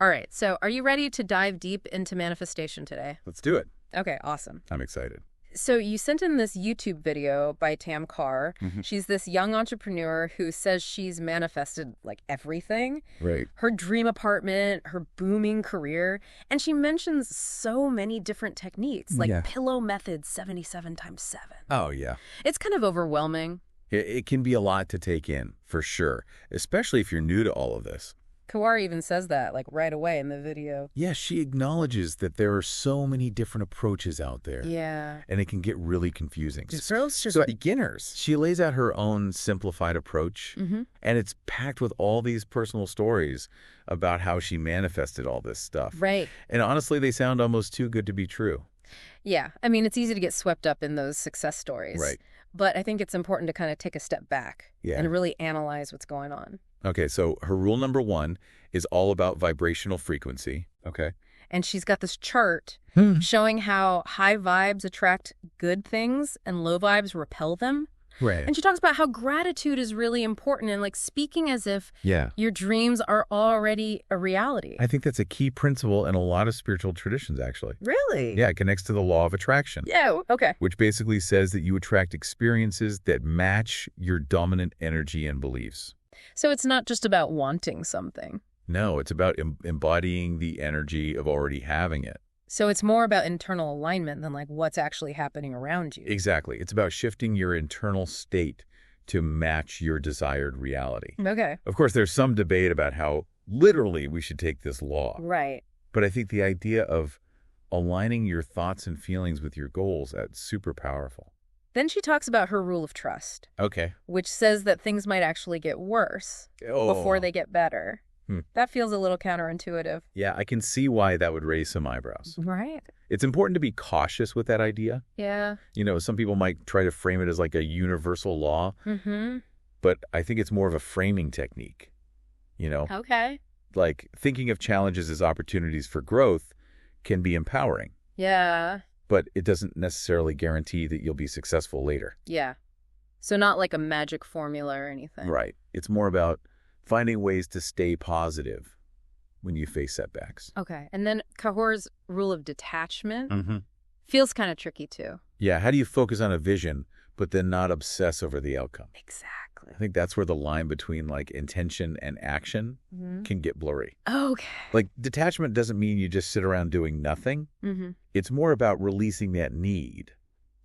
All right, so are you ready to dive deep into manifestation today? Let's do it. Okay, awesome. I'm excited. So you sent in this YouTube video by Tam Kaur. Mm-hmm. She's this young entrepreneur who says she's manifested like everything. Right. Her dream apartment, her booming career, and she mentions so many different techniques like pillow method 77 times 7. Oh, yeah. It's kind of overwhelming. It can be a lot to take in, for sure, especially if you're new to all of this. Kaur even says that like right away in the video. Yeah, she acknowledges that there are so many different approaches out there. Yeah. And it can get really confusing. For just beginners. She lays out her own simplified approach, and it's packed with all these personal stories about how she manifested all this stuff. Right. And honestly, they sound almost too good to be true. Yeah. I mean, it's easy to get swept up in those success stories. Right. But I think it's important to kind of take a step back and really analyze what's going on. Okay, so her rule number 1 is all about vibrational frequency. Okay. And she's got this chart showing how high vibes attract good things and low vibes repel them. Right. And she talks about how gratitude is really important and like speaking as if your dreams are already a reality. I think that's a key principle in a lot of spiritual traditions, actually. Really? Yeah, it connects to the law of attraction. Yeah, okay. Which basically says that you attract experiences that match your dominant energy and beliefs. So it's not just about wanting something. No, it's about embodying the energy of already having it. So it's more about internal alignment than like what's actually happening around you. Exactly. It's about shifting your internal state to match your desired reality. Okay. Of course, there's some debate about how literally we should take this law. Right. But I think the idea of aligning your thoughts and feelings with your goals, that's super powerful. Then she talks about her rule of trust. Okay. Which says that things might actually get worse before they get better. That feels a little counterintuitive. Yeah, I can see why that would raise some eyebrows. Right. It's important to be cautious with that idea. Yeah. You know, some people might try to frame it as like a universal law. But I think it's more of a framing technique, you know? Okay. Like thinking of challenges as opportunities for growth can be empowering. Yeah. But it doesn't necessarily guarantee that you'll be successful later. Yeah. So not like a magic formula or anything. Right. It's more about finding ways to stay positive when you face setbacks. Okay. And then Kaur's rule of detachment feels kind of tricky too. Yeah. How do you focus on a vision, but then not obsess over the outcome? Exactly. I think that's where the line between like intention and action can get blurry. Okay. Like detachment doesn't mean you just sit around doing nothing. It's more about releasing that need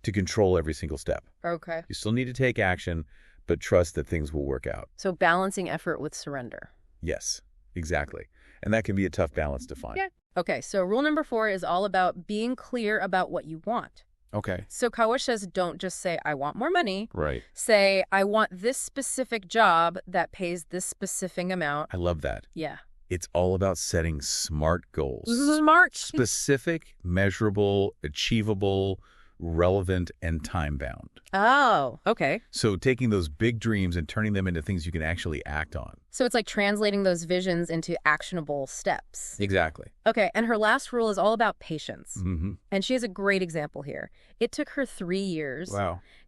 to control every single step. Okay. You still need to take action, but trust that things will work out. So balancing effort with surrender. Yes, exactly. And that can be a tough balance to find. Yeah. Okay, so rule number 4 is all about being clear about what you want. Okay. So Kaur says don't just say, I want more money. Right. Say, I want this specific job that pays this specific amount. I love that. Yeah. It's all about setting smart goals. Smart. Specific, measurable, achievable, relevant, and time-bound. Oh, okay. So taking those big dreams and turning them into things you can actually act on. So it's like translating those visions into actionable steps. Exactly. Okay, and her last rule is all about patience. And she has a great example here. It took her 3 years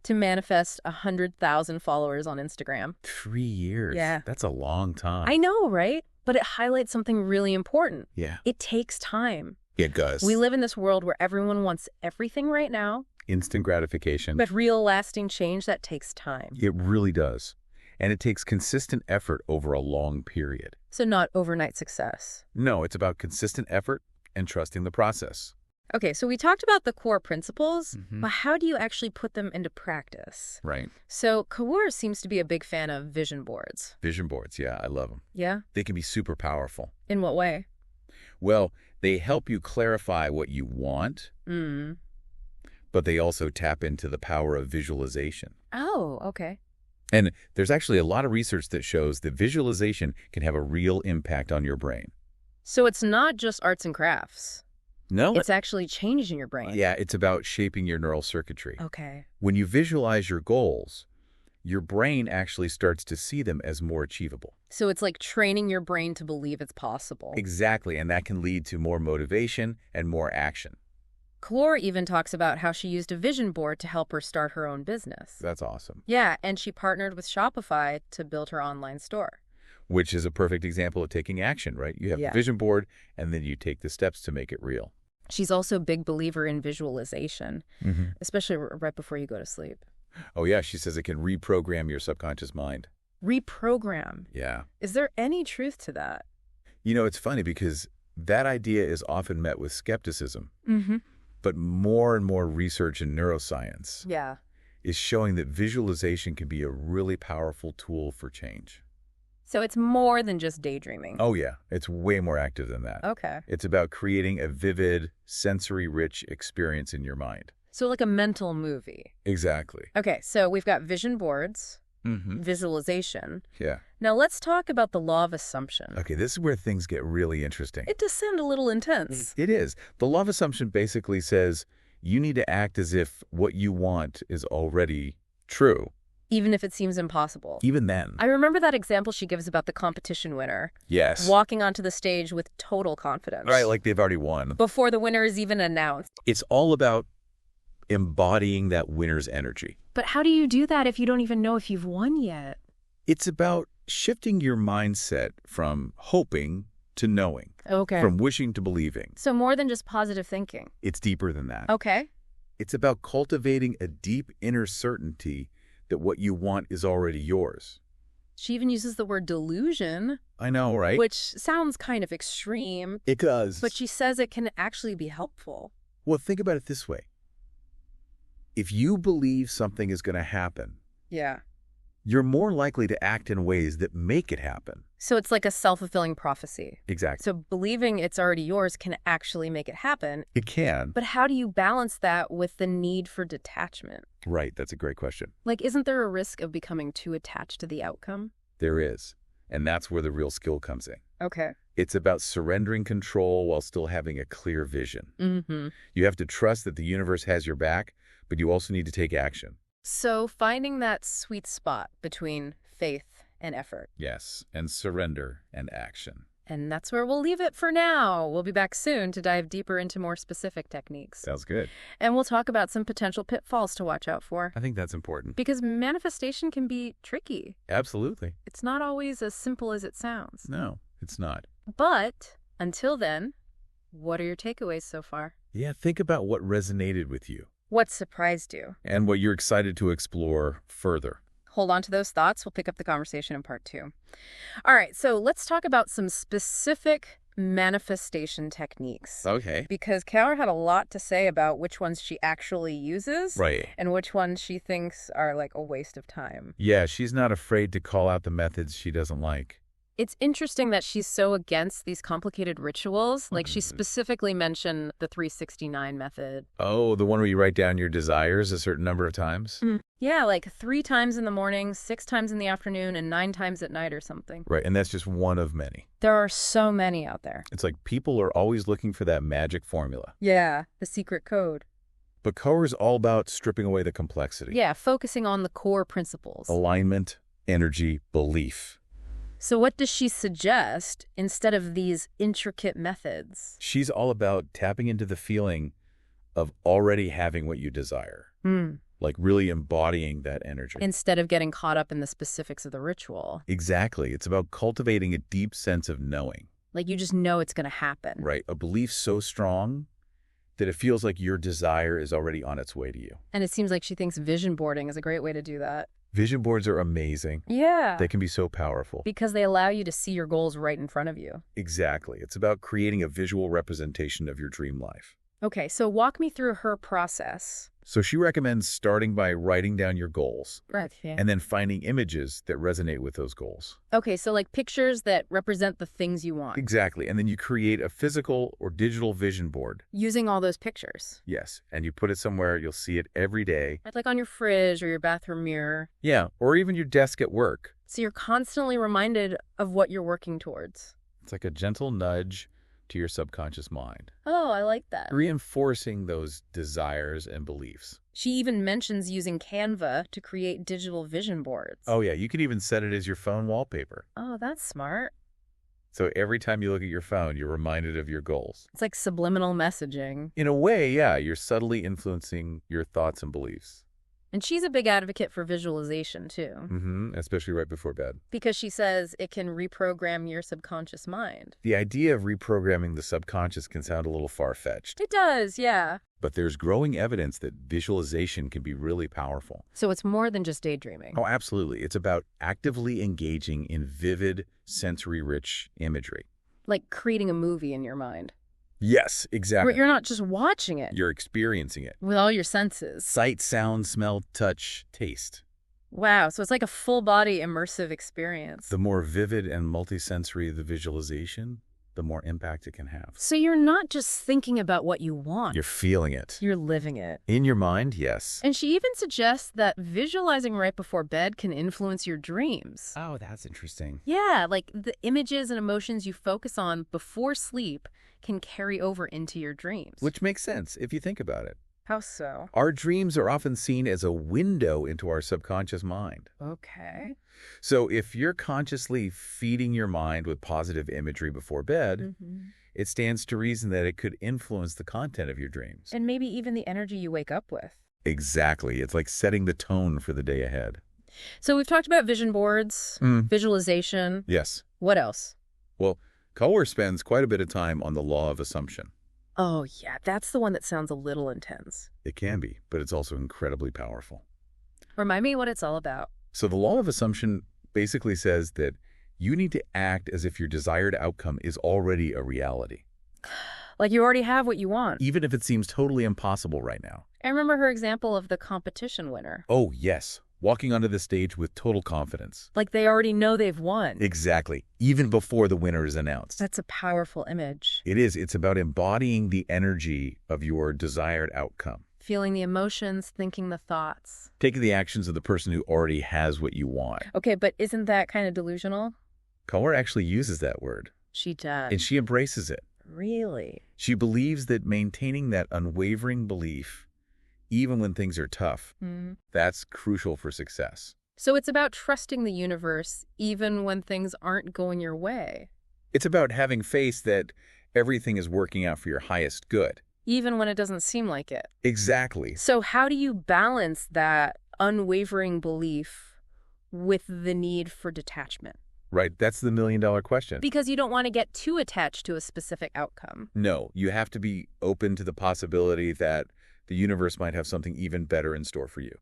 to manifest 100,000 followers on Instagram. 3 years? Yeah. That's a long time. I know, right? But it highlights something really important. Yeah. It takes time. It does. We live in this world where everyone wants everything right now. Instant gratification. But real lasting change, that takes time. It really does. And it takes consistent effort over a long period. So not overnight success. No, it's about consistent effort and trusting the process. Okay, so we talked about the core principles, but how do you actually put them into practice? Right. So Kaur seems to be a big fan of vision boards. Vision boards, yeah, I love them. Yeah? They can be super powerful. In what way? Well, they help you clarify what you want, but they also tap into the power of visualization. Oh, okay. And there's actually a lot of research that shows that visualization can have a real impact on your brain. So it's not just arts and crafts. No. It's actually changing your brain. Yeah, it's about shaping your neural circuitry. Okay. When you visualize your goals, your brain actually starts to see them as more achievable. So it's like training your brain to believe it's possible. Exactly, and that can lead to more motivation and more action. Kaur even talks about how she used a vision board to help her start her own business. That's awesome. Yeah, and she partnered with Shopify to build her online store. Which is a perfect example of taking action, right? You have the vision board, and then you take the steps to make it real. She's also a big believer in visualization, especially right before you go to sleep. Oh, yeah. She says it can reprogram your subconscious mind. Reprogram? Yeah. Is there any truth to that? You know, it's funny because that idea is often met with skepticism. But more and more research in neuroscience is showing that visualization can be a really powerful tool for change. So it's more than just daydreaming. Oh, yeah. It's way more active than that. Okay. It's about creating a vivid, sensory-rich experience in your mind. So like a mental movie. Exactly. Okay, so we've got vision boards, visualization. Yeah. Now let's talk about the law of assumption. Okay, this is where things get really interesting. It does sound a little intense. It is. The law of assumption basically says you need to act as if what you want is already true. Even if it seems impossible. Even then. I remember that example she gives about the competition winner. Yes. Walking onto the stage with total confidence. Right, like they've already won. Before the winner is even announced. It's all about embodying that winner's energy. But how do you do that if you don't even know if you've won yet? It's about shifting your mindset from hoping to knowing. Okay. From wishing to believing. So more than just positive thinking. It's deeper than that. Okay. It's about cultivating a deep inner certainty that what you want is already yours. She even uses the word delusion. I know, right? Which sounds kind of extreme. It does. But she says it can actually be helpful. Well, think about it this way. If you believe something is going to happen, you're more likely to act in ways that make it happen. So it's like a self-fulfilling prophecy. Exactly. So believing it's already yours can actually make it happen. It can. But how do you balance that with the need for detachment? Right. That's a great question. Like, isn't there a risk of becoming too attached to the outcome? There is. And that's where the real skill comes in. Okay. It's about surrendering control while still having a clear vision. You have to trust that the universe has your back, but you also need to take action. So finding that sweet spot between faith and effort. Yes, and surrender and action. And that's where we'll leave it for now. We'll be back soon to dive deeper into more specific techniques. Sounds good. And we'll talk about some potential pitfalls to watch out for. I think that's important. Because manifestation can be tricky. Absolutely. It's not always as simple as it sounds. No, it's not. But until then, what are your takeaways so far? Yeah, think about what resonated with you. What surprised you? And what you're excited to explore further. Hold on to those thoughts. We'll pick up the conversation in part 2. All right, so let's talk about some specific manifestation techniques. Okay. Because Kaur had a lot to say about which ones she actually uses. Right. And which ones she thinks are like a waste of time. Yeah, she's not afraid to call out the methods she doesn't like. It's interesting that she's so against these complicated rituals. Like, she specifically mentioned the 369 method. Oh, the one where you write down your desires a certain number of times? Yeah, like 3 times in the morning, 6 times in the afternoon, and 9 times at night or something. Right, and that's just one of many. There are so many out there. It's like people are always looking for that magic formula. Yeah, the secret code. But Kaur is all about stripping away the complexity. Yeah, focusing on the core principles. Alignment, energy, belief. So what does she suggest instead of these intricate methods? She's all about tapping into the feeling of already having what you desire. Like really embodying that energy. Instead of getting caught up in the specifics of the ritual. Exactly. It's about cultivating a deep sense of knowing. Like you just know it's going to happen. Right. A belief so strong that it feels like your desire is already on its way to you. And it seems like she thinks vision boarding is a great way to do that. Vision boards are amazing. Yeah. They can be so powerful. Because they allow you to see your goals right in front of you. Exactly. It's about creating a visual representation of your dream life. Okay, so walk me through her process. So she recommends starting by writing down your goals. Right, yeah. And then finding images that resonate with those goals. Okay, so like pictures that represent the things you want. Exactly. And then you create a physical or digital vision board. Using all those pictures. Yes. And you put it somewhere, you'll see it every day. Like on your fridge or your bathroom mirror. Yeah, or even your desk at work. So you're constantly reminded of what you're working towards. It's like a gentle nudge to your subconscious mind. Oh, I like that. Reinforcing those desires and beliefs. She even mentions using Canva to create digital vision boards. Oh, yeah. You can even set it as your phone wallpaper. Oh, that's smart. So every time you look at your phone, you're reminded of your goals. It's like subliminal messaging. In a way, yeah, you're subtly influencing your thoughts and beliefs. And she's a big advocate for visualization, too. Especially right before bed. Because she says it can reprogram your subconscious mind. The idea of reprogramming the subconscious can sound a little far-fetched. It does, yeah. But there's growing evidence that visualization can be really powerful. So it's more than just daydreaming. Oh, absolutely. It's about actively engaging in vivid, sensory-rich imagery. Like creating a movie in your mind. Yes, exactly. Where you're not just watching it. You're experiencing it. With all your senses. Sight, sound, smell, touch, taste. Wow, so it's like a full-body immersive experience. The more vivid and multisensory the visualization, the more impact it can have. So you're not just thinking about what you want. You're feeling it. You're living it. In your mind, yes. And she even suggests that visualizing right before bed can influence your dreams. Oh, that's interesting. Yeah, like the images and emotions you focus on before sleep can carry over into your dreams. Which makes sense if you think about it. How so? Our dreams are often seen as a window into our subconscious mind. Okay. So if you're consciously feeding your mind with positive imagery before bed, it stands to reason that it could influence the content of your dreams. And maybe even the energy you wake up with. Exactly. It's like setting the tone for the day ahead. So we've talked about vision boards, visualization. Yes. What else? Well, Kaur spends quite a bit of time on the law of assumption. Oh, yeah, that's the one that sounds a little intense. It can be, but it's also incredibly powerful. Remind me what it's all about. So the law of assumption basically says that you need to act as if your desired outcome is already a reality. Like you already have what you want. Even if it seems totally impossible right now. I remember her example of the competition winner. Oh, yes. Walking onto the stage with total confidence. Like they already know they've won. Exactly. Even before the winner is announced. That's a powerful image. It is. It's about embodying the energy of your desired outcome. Feeling the emotions, thinking the thoughts. Taking the actions of the person who already has what you want. Okay, but isn't that kind of delusional? Kaur actually uses that word. She does. And she embraces it. Really? She believes that maintaining that unwavering belief, even when things are tough, that's crucial for success. So it's about trusting the universe even when things aren't going your way. It's about having faith that everything is working out for your highest good. Even when it doesn't seem like it. Exactly. So how do you balance that unwavering belief with the need for detachment? Right, that's the million-dollar question. Because you don't want to get too attached to a specific outcome. No, you have to be open to the possibility that the universe might have something even better in store for you.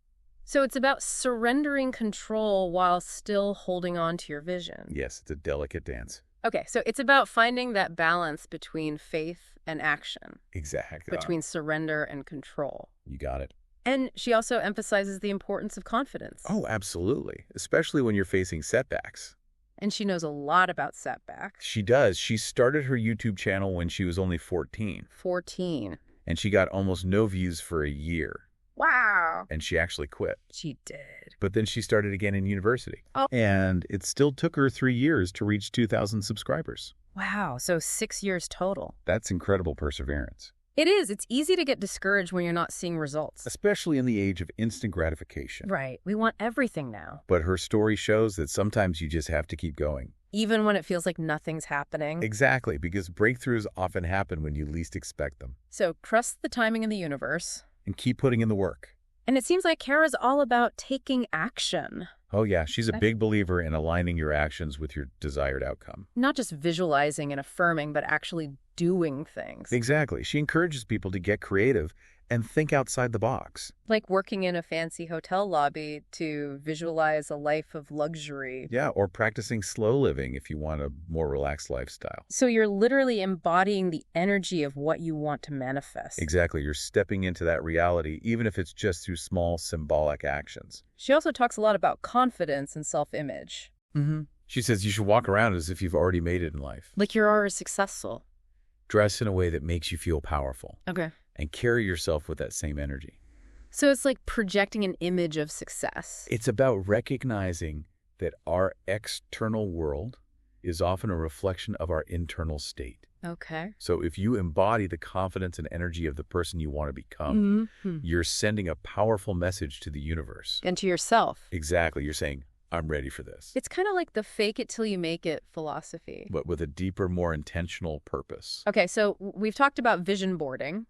So it's about surrendering control while still holding on to your vision. Yes, it's a delicate dance. Okay, so it's about finding that balance between faith and action. Exactly. Between surrender and control. You got it. And she also emphasizes the importance of confidence. Oh, absolutely. Especially when you're facing setbacks. And she knows a lot about setbacks. She does. She started her YouTube channel when she was only 14. 14. And she got almost no views for a year. Wow. And she actually quit. She did. But then she started again in university. Oh. And it still took her 3 years to reach 2,000 subscribers. Wow, so 6 years total. That's incredible perseverance. It is. It's easy to get discouraged when you're not seeing results. Especially in the age of instant gratification. Right. We want everything now. But her story shows that sometimes you just have to keep going. Even when it feels like nothing's happening. Exactly, because breakthroughs often happen when you least expect them. So trust the timing of the universe. And keep putting in the work. And it seems like Kara's all about taking action. Oh, yeah. She's a big believer in aligning your actions with your desired outcome. Not just visualizing and affirming, but actually doing things. Exactly. She encourages people to get creative and think outside the box. Like working in a fancy hotel lobby to visualize a life of luxury. Yeah, or practicing slow living if you want a more relaxed lifestyle. So you're literally embodying the energy of what you want to manifest. Exactly. You're stepping into that reality, even if it's just through small symbolic actions. She also talks a lot about confidence and self-image. She says you should walk around as if you've already made it in life. Like you're already successful. Dress in a way that makes you feel powerful. Okay. And carry yourself with that same energy. So it's like projecting an image of success. It's about recognizing that our external world is often a reflection of our internal state. Okay. So if you embody the confidence and energy of the person you want to become, you're sending a powerful message to the universe. And to yourself. Exactly. You're saying, I'm ready for this. It's kind of like the fake it till you make it philosophy. But with a deeper, more intentional purpose. Okay, so we've talked about vision boarding,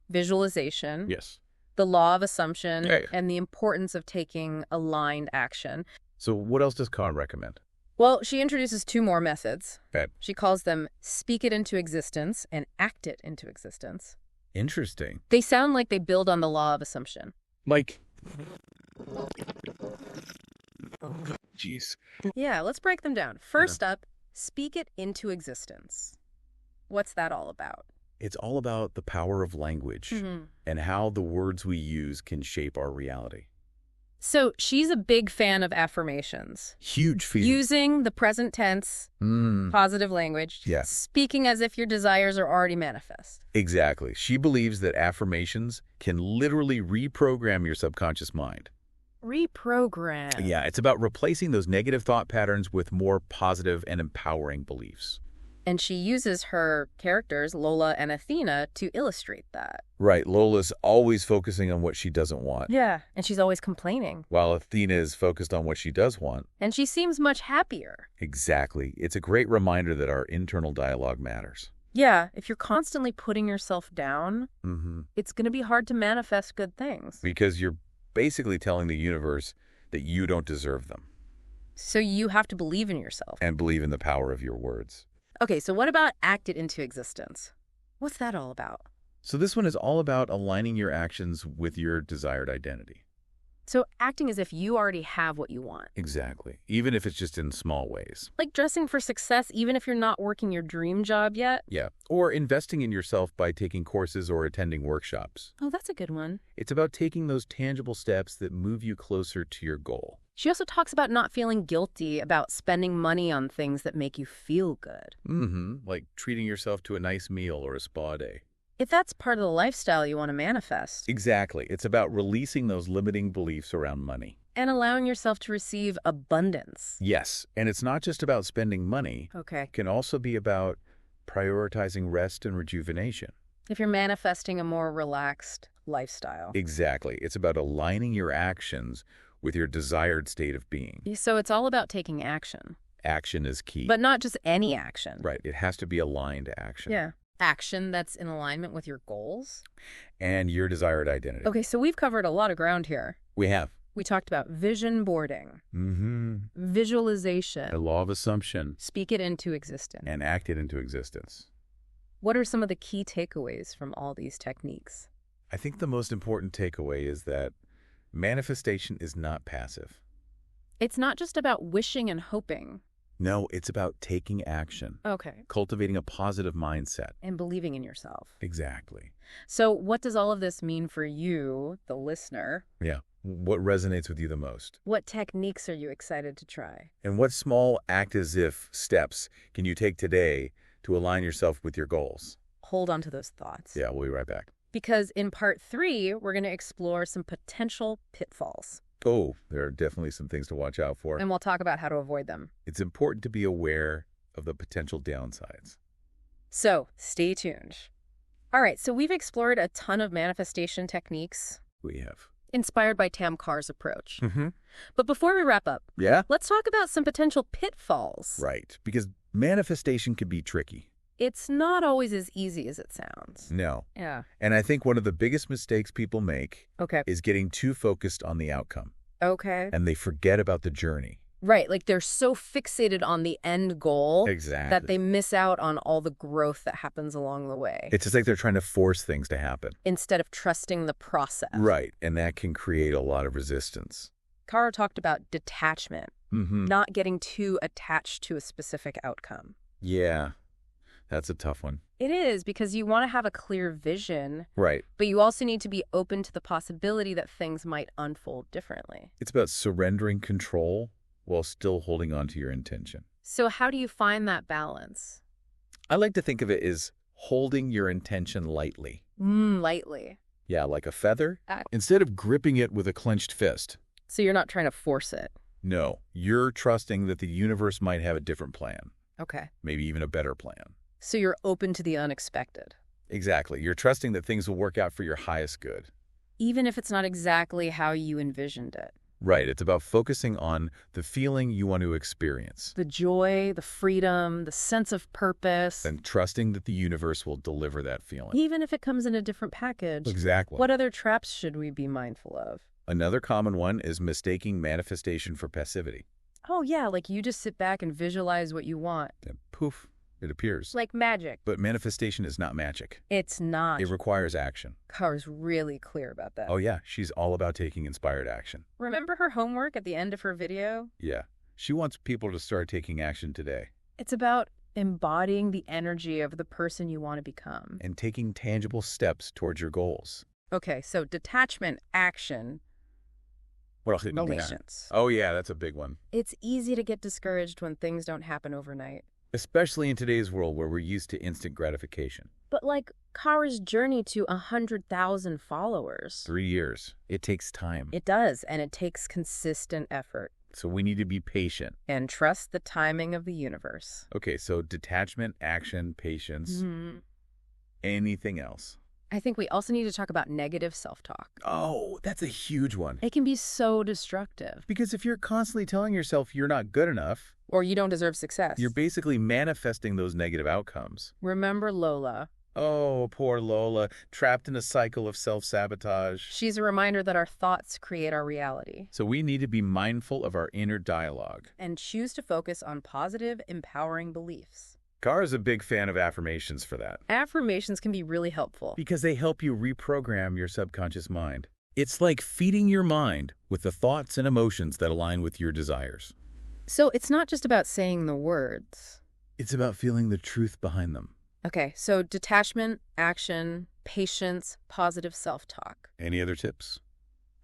visualization. Yes. the law of assumption, and the importance of taking aligned action. So what else does Kaur recommend? Well, she introduces 2 more methods. Okay. She calls them speak it into existence and act it into existence. Interesting. They sound like they build on the law of assumption. Like... Jeez. Yeah, let's break them down. First up, speak it into existence. What's that all about? It's all about the power of language and how the words we use can shape our reality. So she's a big fan of affirmations. Huge fan. Using the present tense, positive language, speaking as if your desires are already manifest. Exactly. She believes that affirmations can literally reprogram your subconscious mind. Reprogram. Yeah, it's about replacing those negative thought patterns with more positive and empowering beliefs. And she uses her characters, Lola and Athena, to illustrate that. Right. Lola's always focusing on what she doesn't want. Yeah, and she's always complaining. While Athena is focused on what she does want. And she seems much happier. Exactly. It's a great reminder that our internal dialogue matters. Yeah, if you're constantly putting yourself down, it's going to be hard to manifest good things. Because you're basically telling the universe that you don't deserve them. So you have to believe in yourself. And believe in the power of your words. Okay, so what about act it into existence? What's that all about? So this one is all about aligning your actions with your desired identity. So acting as if you already have what you want. Exactly. Even if it's just in small ways. Like dressing for success even if you're not working your dream job yet? Yeah. Or investing in yourself by taking courses or attending workshops. Oh, that's a good one. It's about taking those tangible steps that move you closer to your goal. She also talks about not feeling guilty about spending money on things that make you feel good. Like treating yourself to a nice meal or a spa day. If that's part of the lifestyle you want to manifest. Exactly. It's about releasing those limiting beliefs around money. And allowing yourself to receive abundance. Yes. And it's not just about spending money. Okay. It can also be about prioritizing rest and rejuvenation. If you're manifesting a more relaxed lifestyle. Exactly. It's about aligning your actions with your desired state of being. So it's all about taking action. Action is key. But not just any action. Right. It has to be aligned action. Yeah. Action that's in alignment with your goals. And your desired identity. Okay, so we've covered a lot of ground here. We have. We talked about vision boarding. Visualization. The law of assumption. Speak it into existence. And act it into existence. What are some of the key takeaways from all these techniques? I think the most important takeaway is that manifestation is not passive. It's not just about wishing and hoping. No, it's about taking action. Okay. Cultivating a positive mindset. And believing in yourself. Exactly. So what does all of this mean for you, the listener? Yeah. What resonates with you the most? What techniques are you excited to try? And what small act-as-if steps can you take today to align yourself with your goals? Hold on to those thoughts. Yeah, we'll be right back. Because in part 3, we're going to explore some potential pitfalls. Oh, there are definitely some things to watch out for. And we'll talk about how to avoid them. It's important to be aware of the potential downsides. So, stay tuned. All right, so we've explored a ton of manifestation techniques. We have. Inspired by Tam Kaur's approach. But before we wrap up, let's talk about some potential pitfalls. Right, because manifestation can be tricky. It's not always as easy as it sounds. No. Yeah. And I think one of the biggest mistakes people make Okay. is getting too focused on the outcome. Okay. And they forget about the journey. Right. Like they're so fixated on the end goal Exactly. that they miss out on all the growth that happens along the way. It's just like they're trying to force things to happen. Instead of trusting the process. Right. And that can create a lot of resistance. Kaur talked about detachment, not getting too attached to a specific outcome. Yeah. That's a tough one. It is, because you want to have a clear vision. Right. But you also need to be open to the possibility that things might unfold differently. It's about surrendering control while still holding on to your intention. So how do you find that balance? I like to think of it as holding your intention lightly. Lightly. Yeah, like a feather. Instead of gripping it with a clenched fist. So you're not trying to force it. No, you're trusting that the universe might have a different plan. Okay. Maybe even a better plan. So you're open to the unexpected. Exactly. You're trusting that things will work out for your highest good. Even if it's not exactly how you envisioned it. Right. It's about focusing on the feeling you want to experience. The joy, the freedom, the sense of purpose. And trusting that the universe will deliver that feeling. Even if it comes in a different package. Exactly. What other traps should we be mindful of? Another common one is mistaking manifestation for passivity. Oh, yeah, like you just sit back and visualize what you want. And poof, it appears. Like magic. But manifestation is not magic. It's not. It requires action. Kaur's really clear about that. Oh, yeah. She's all about taking inspired action. Remember her homework at the end of her video? Yeah. She wants people to start taking action today. It's about embodying the energy of the person you want to become. And taking tangible steps towards your goals. Okay, so detachment, action, patience. Oh, yeah, that's a big one. It's easy to get discouraged when things don't happen overnight. Especially in today's world where we're used to instant gratification. But like Kaur's journey to 100,000 followers. 3 years. It takes time. It does, and it takes consistent effort. So we need to be patient. And trust the timing of the universe. Okay, so detachment, action, patience. Anything else? I think we also need to talk about negative self-talk. Oh, that's a huge one. It can be so destructive. Because if you're constantly telling yourself you're not good enough, or you don't deserve success, you're basically manifesting those negative outcomes. Remember Lola. Oh, poor Lola, trapped in a cycle of self-sabotage. She's a reminder that our thoughts create our reality. So we need to be mindful of our inner dialogue. And choose to focus on positive, empowering beliefs. Kaur is a big fan of affirmations for that. Affirmations can be really helpful. Because they help you reprogram your subconscious mind. It's like feeding your mind with the thoughts and emotions that align with your desires. So it's not just about saying the words. It's about feeling the truth behind them. Okay, so detachment, action, patience, positive self-talk. Any other tips?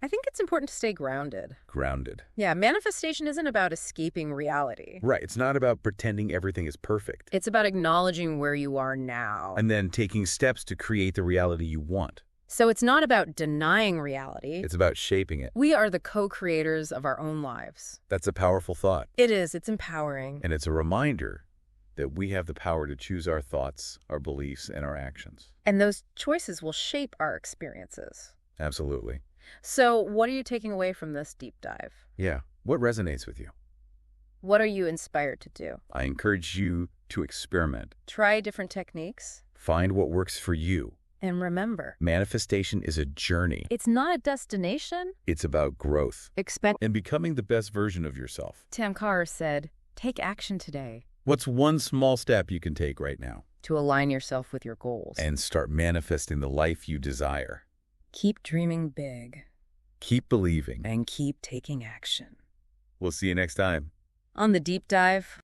I think it's important to stay grounded. Grounded. Yeah, manifestation isn't about escaping reality. Right, it's not about pretending everything is perfect. It's about acknowledging where you are now. And then taking steps to create the reality you want. So it's not about denying reality. It's about shaping it. We are the co-creators of our own lives. That's a powerful thought. It is. It's empowering. And it's a reminder that we have the power to choose our thoughts, our beliefs, and our actions. And those choices will shape our experiences. Absolutely. So what are you taking away from this deep dive? Yeah. What resonates with you? What are you inspired to do? I encourage you to experiment. Try different techniques. Find what works for you. And remember, manifestation is a journey. It's not a destination. It's about growth. And becoming the best version of yourself. Tam Kaur said, take action today. What's one small step you can take right now? To align yourself with your goals. And start manifesting the life you desire. Keep dreaming big. Keep believing. And keep taking action. We'll see you next time. On The Deep Dive.